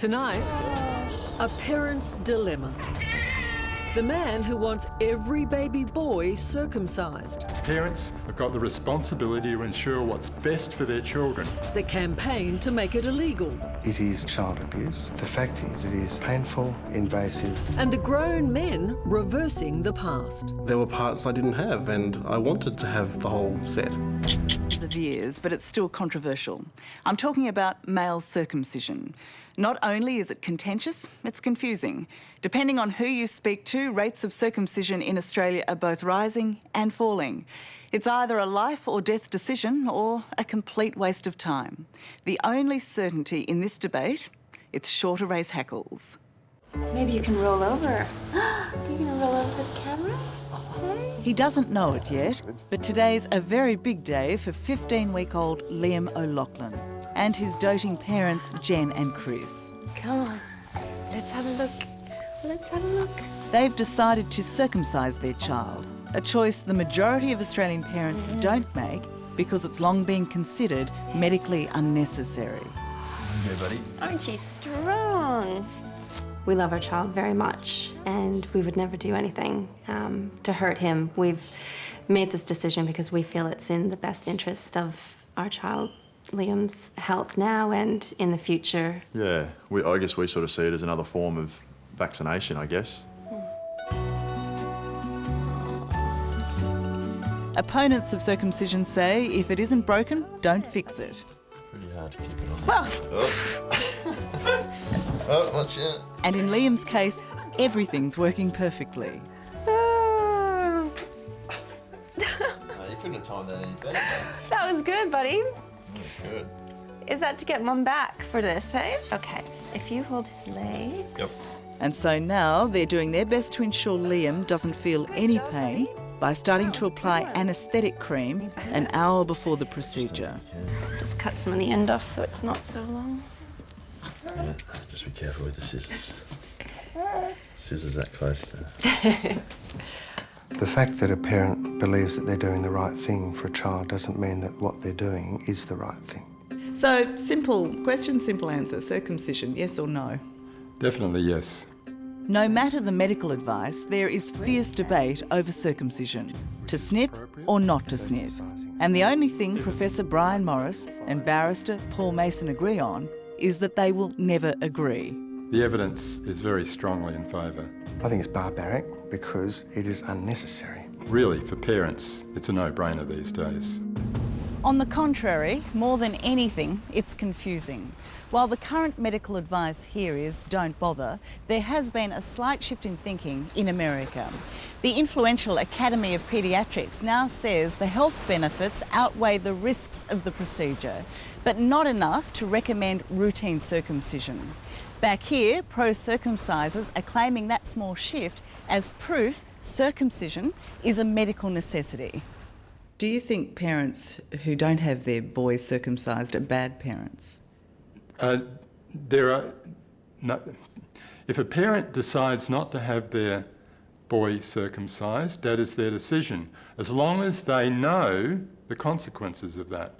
Tonight, a parent's dilemma. The man who wants every baby boy circumcised. Parents have got the responsibility to ensure what's best for their children. The campaign to make it illegal. It is child abuse. The fact is, it is painful, invasive. And the grown men reversing the past. There were parts I didn't have, and I wanted to have the whole set. Of years, but it's still controversial. I'm talking about male circumcision. Not only is it contentious, it's confusing. Depending on who you speak to, rates of circumcision in Australia are both rising and falling. It's either a life or death decision or a complete waste of time. The only certainty in this debate, it's sure to raise hackles. Maybe you can roll over. You're gonna roll over for the cameras? He doesn't know it yet, but today's a very big day for 15-week-old Liam O'Loughlin and his doting parents, Jen and Chris. Come on, let's have a look. Let's have a look. They've decided to circumcise their child, a choice the majority of Australian parents don't make because it's long been considered medically unnecessary. Hey, buddy. Aren't you strong? We love our child very much, and we would never do anything to hurt him. We've made this decision because we feel it's in the best interest of our child, Liam's health now and in the future. Yeah, I guess we sort of see it as another form of vaccination, I guess. Opponents of circumcision say if it isn't broken, don't fix it. Pretty hard to keep it on. Well. Oh, what's your... And in Liam's case, everything's working perfectly. No, you couldn't have timed that any better, mate. That was good, buddy. That's good. Is that to get Mum back for this, eh? Okay, if you hold his legs. Yep. And so now they're doing their best to ensure Liam doesn't feel any pain by starting to apply anaesthetic cream an hour before the procedure. Just cut some of the end off so it's not so long. Yeah, just be careful with the scissors. Scissors that close to... The fact that a parent believes that they're doing the right thing for a child doesn't mean that what they're doing is the right thing. So, simple question, simple answer. Circumcision, yes or no? Definitely yes. No matter the medical advice, there is fierce debate over circumcision, to snip or not to snip. And the only thing Professor Brian Morris and barrister Paul Mason agree on is that they will never agree. The evidence is very strongly in favour. I think it's barbaric because it is unnecessary. Really, for parents, it's a no-brainer these days. On the contrary, more than anything, it's confusing. While the current medical advice here is don't bother, there has been a slight shift in thinking in America. The influential Academy of Paediatrics now says the health benefits outweigh the risks of the procedure, but not enough to recommend routine circumcision. Back here, pro-circumcisers are claiming that small shift as proof circumcision is a medical necessity. Do you think parents who don't have their boys circumcised are bad parents? If a parent decides not to have their boy circumcised, that is their decision, as long as they know the consequences of that.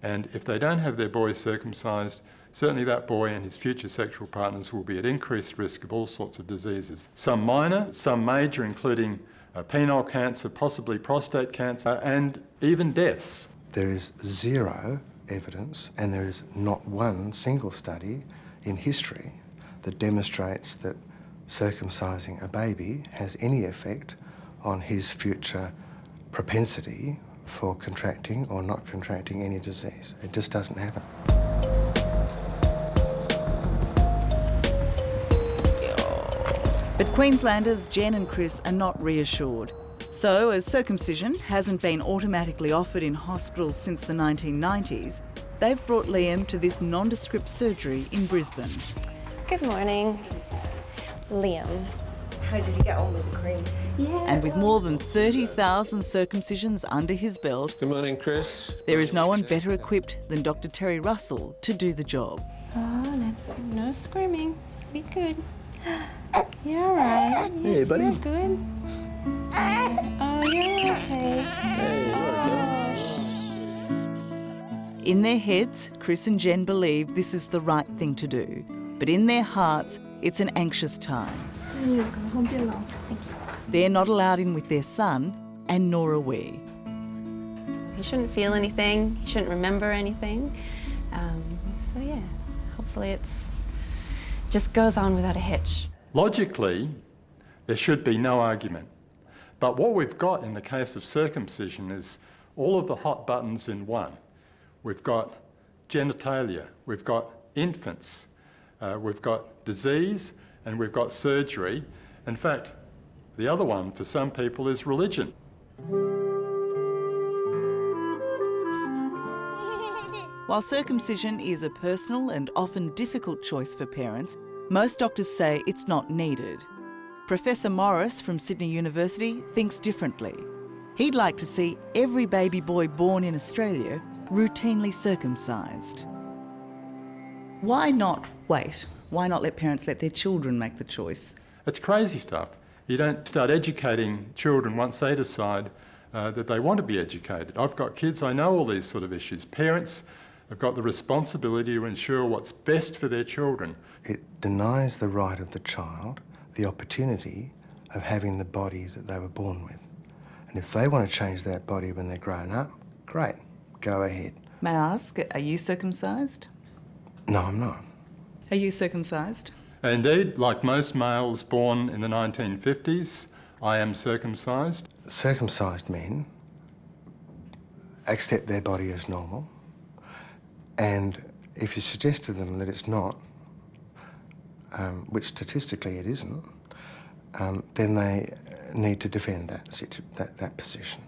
And if they don't have their boy circumcised, certainly that boy and his future sexual partners will be at increased risk of all sorts of diseases. Some minor, some major, including penile cancer, possibly prostate cancer, and even deaths. There is zero evidence, and there is not one single study in history that demonstrates that circumcising a baby has any effect on his future propensity for contracting or not contracting any disease. It just doesn't happen. But Queenslanders Jen and Chris are not reassured. So, as circumcision hasn't been automatically offered in hospitals since the 1990s, they've brought Liam to this nondescript surgery in Brisbane. Good morning. Liam, how did you get on with the cream? Yeah. And with more than 30,000 circumcisions under his belt, Good morning, Chris. there is no one better equipped than Dr. Terry Russell to do the job. Oh, no screaming. Be good. You're all right. Hey, buddy. You're good. Oh, you're okay. In their heads, Chris and Jen believe this is the right thing to do. But in their hearts, it's an anxious time. They're not allowed in with their son, and nor are we. He shouldn't feel anything, he shouldn't remember anything. So yeah, hopefully it's just goes on without a hitch. Logically, there should be no argument. But what we've got in the case of circumcision is all of the hot buttons in one. We've got genitalia, we've got infants, we've got disease, and we've got surgery. In fact, the other one for some people is religion. While circumcision is a personal and often difficult choice for parents, most doctors say it's not needed. Professor Morris from Sydney University thinks differently. He'd like to see every baby boy born in Australia routinely circumcised. Why not wait? Why not let parents let their children make the choice? It's crazy stuff. You don't start educating children once they decide that they want to be educated. I've got kids, I know all these sort of issues. Parents have got the responsibility to ensure what's best for their children. It denies the right of the child the opportunity of having the body that they were born with. And if they want to change that body when they're grown up, great, go ahead. May I ask, are you circumcised? No, I'm not. Are you circumcised? Indeed, like most males born in the 1950s, I am circumcised. Circumcised men accept their body as normal, and if you suggest to them that it's not, which statistically it isn't, then they need to defend that position.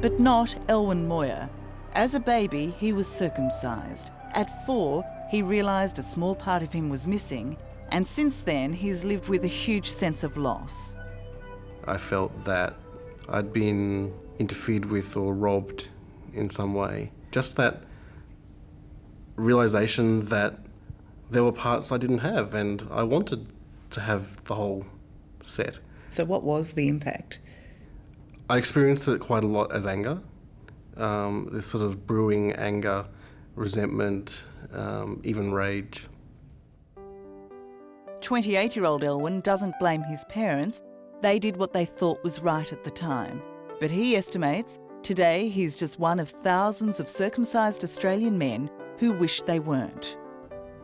But not Elwyn Moyer. As a baby, he was circumcised. At 4, he realised a small part of him was missing, and since then he's lived with a huge sense of loss. I felt that I'd been interfered with or robbed in some way. Just that realisation that there were parts I didn't have, and I wanted to have the whole set. So what was the impact? I experienced it quite a lot as anger. This sort of brewing anger, resentment, even rage. 28-year-old Elwyn doesn't blame his parents. They did what they thought was right at the time. But he estimates today he's just one of thousands of circumcised Australian men who wish they weren't.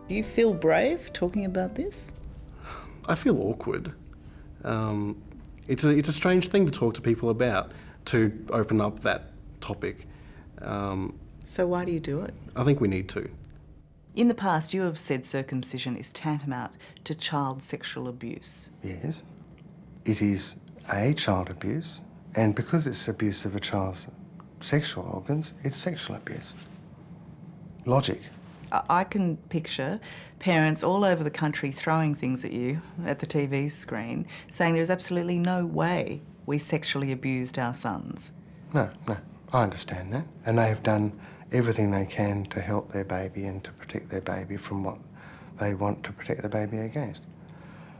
Do you feel brave talking about this? I feel awkward. It's a strange thing to talk to people about, to open up that topic. So why do you do it? I think we need to. In the past, you have said circumcision is tantamount to child sexual abuse. Yes, it is a child abuse, and because it's abuse of a child's sexual organs, it's sexual abuse. Logic. I can picture parents all over the country throwing things at you at the TV screen, saying there's absolutely no way we sexually abused our sons. No, I understand that. And they have done everything they can to help their baby and to protect their baby from what they want to protect the baby against.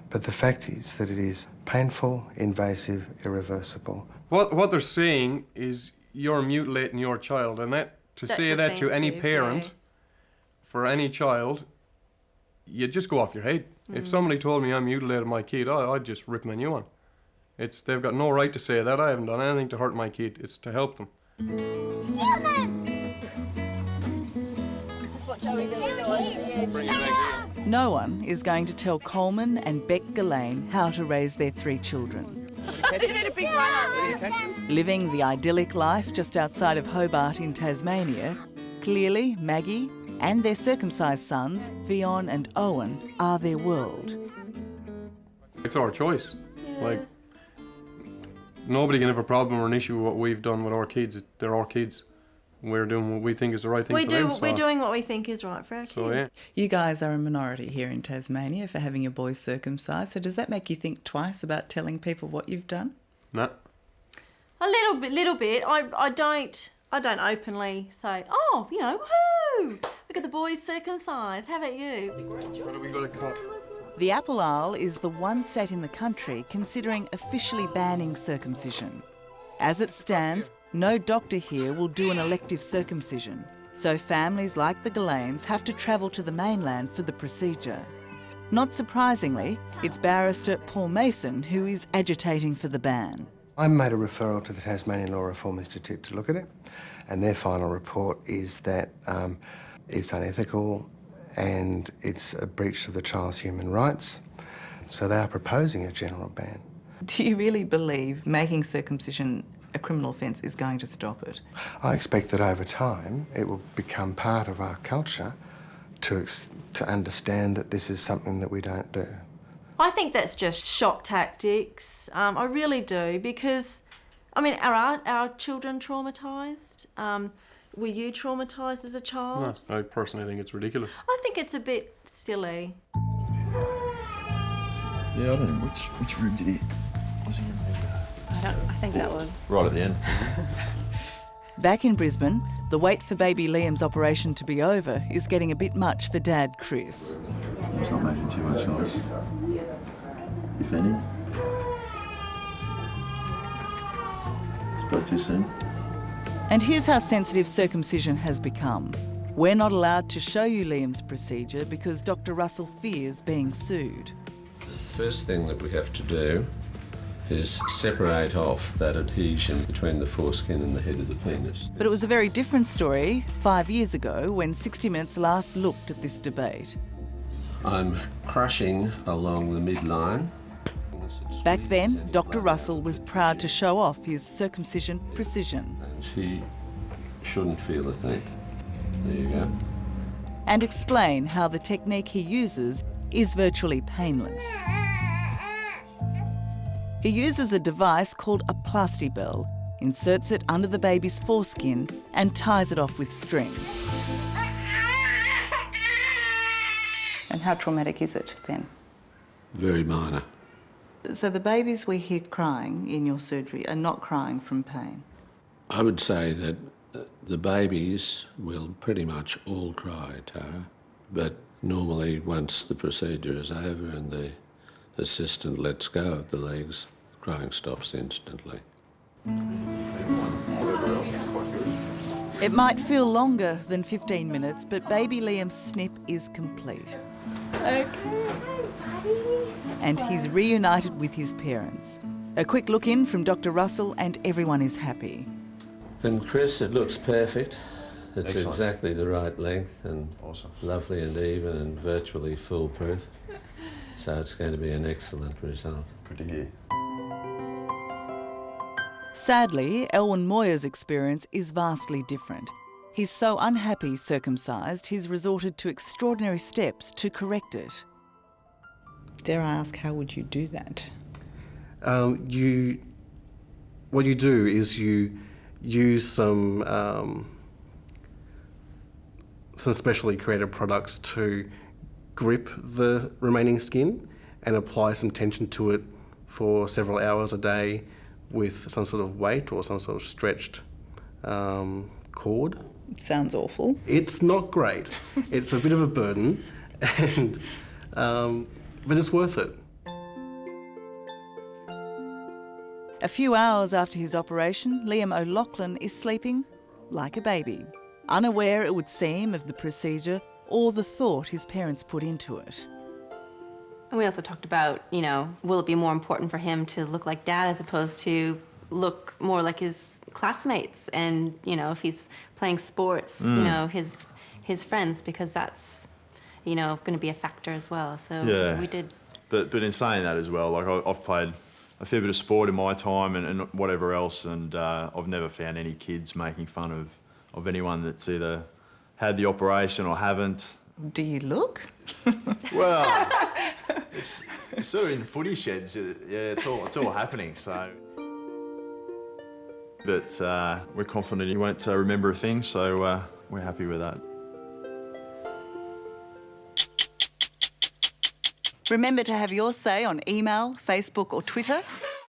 But the fact is that it is painful, invasive, irreversible. What they're saying is you're mutilating your child, and that to say that to any parent, for any child, you just go off your head. If somebody told me I mutilated my kid, I'd just rip them a new one. They've got no right to say that. I haven't done anything to hurt my kid. It's to help them. Just watch how he doesn't go over the edge. Bring it back here. No one is going to tell Coleman and Beck Gillane how to raise their 3 children. Living the idyllic life just outside of Hobart in Tasmania, clearly Maggie and their circumcised sons, Fion and Owen, are their world. It's our choice. Like, nobody can have a problem or an issue with what we've done with our kids. They're our kids. We're doing what we think is the right thing for them. We're doing what we think is right for our kids. So, yeah. You guys are a minority here in Tasmania for having your boys circumcised, so does that make you think twice about telling people what you've done? Nah. A little bit. I don't openly say, oh, you know, woohoo! Look at the boys circumcised. How about you? What have we got to cut? The Apple Isle is the one state in the country considering officially banning circumcision. As it stands, no doctor here will do an elective circumcision. So families like the Ghislaines have to travel to the mainland for the procedure. Not surprisingly, it's barrister Paul Mason who is agitating for the ban. I made a referral to the Tasmanian Law Reform Institute to look at it, and their final report is that it's unethical and it's a breach of the child's human rights. So they are proposing a general ban. Do you really believe making circumcision a criminal offence is going to stop it? I expect that over time it will become part of our culture to understand that this is something that we don't do. I think that's just shock tactics. I really do, because, I mean, are our children traumatised? Were you traumatised as a child? No, I personally think it's ridiculous. I think it's a bit silly. Yeah, I don't know. Which room did he... Was he in the... I think that one. Right at the end. Back in Brisbane, the wait for baby Liam's operation to be over is getting a bit much for Dad Chris. He's not making too much noise. If any. Spoke too soon. And here's how sensitive circumcision has become. We're not allowed to show you Liam's procedure because Dr. Russell fears being sued. First thing that we have to do is separate off that adhesion between the foreskin and the head of the penis. But it was a very different story 5 years ago when 60 Minutes last looked at this debate. I'm crushing along the midline. Back then, Dr. Russell was proud to show off his circumcision precision. And he shouldn't feel a thing. There you go. And explain how the technique he uses is virtually painless. He uses a device called a plastibell, inserts it under the baby's foreskin and ties it off with string. And how traumatic is it then? Very minor. So the babies we hear crying in your surgery are not crying from pain? I would say that the babies will pretty much all cry, Tara, but normally once the procedure is over and the assistant lets go of the legs, crying stops instantly. It might feel longer than 15 minutes, but baby Liam's snip is complete. Okay. And he's reunited with his parents. A quick look in from Dr. Russell and everyone is happy. And Chris, it looks perfect. It's Excellent. exactly the right length and Awesome. lovely and even and virtually foolproof. So it's going to be an excellent result. Good to hear. Sadly, Elwyn Moyer's experience is vastly different. He's so unhappy circumcised, he's resorted to extraordinary steps to correct it. Dare I ask, how would you do that? What you do is you use some specially created products to grip the remaining skin and apply some tension to it for several hours a day with some sort of weight or some sort of stretched cord. Sounds awful. It's not great. It's a bit of a burden, and but it's worth it. A few hours after his operation, Liam O'Loughlin is sleeping like a baby, unaware, it would seem, of the procedure or the thought his parents put into it. And we also talked about, you know, will it be more important for him to look like Dad as opposed to look more like his classmates, and, you know, if he's playing sports, you know, his friends, because that's, you know, going to be a factor as well. So yeah. we did. But in saying that as well, like I've played a fair bit of sport in my time and whatever else, and I've never found any kids making fun of anyone that's either had the operation or haven't. Do you look? Well, it's sort of in footy sheds. Yeah, it's all happening. So, but we're confident he won't remember a thing. So we're happy with that. Remember to have your say on email, Facebook or Twitter.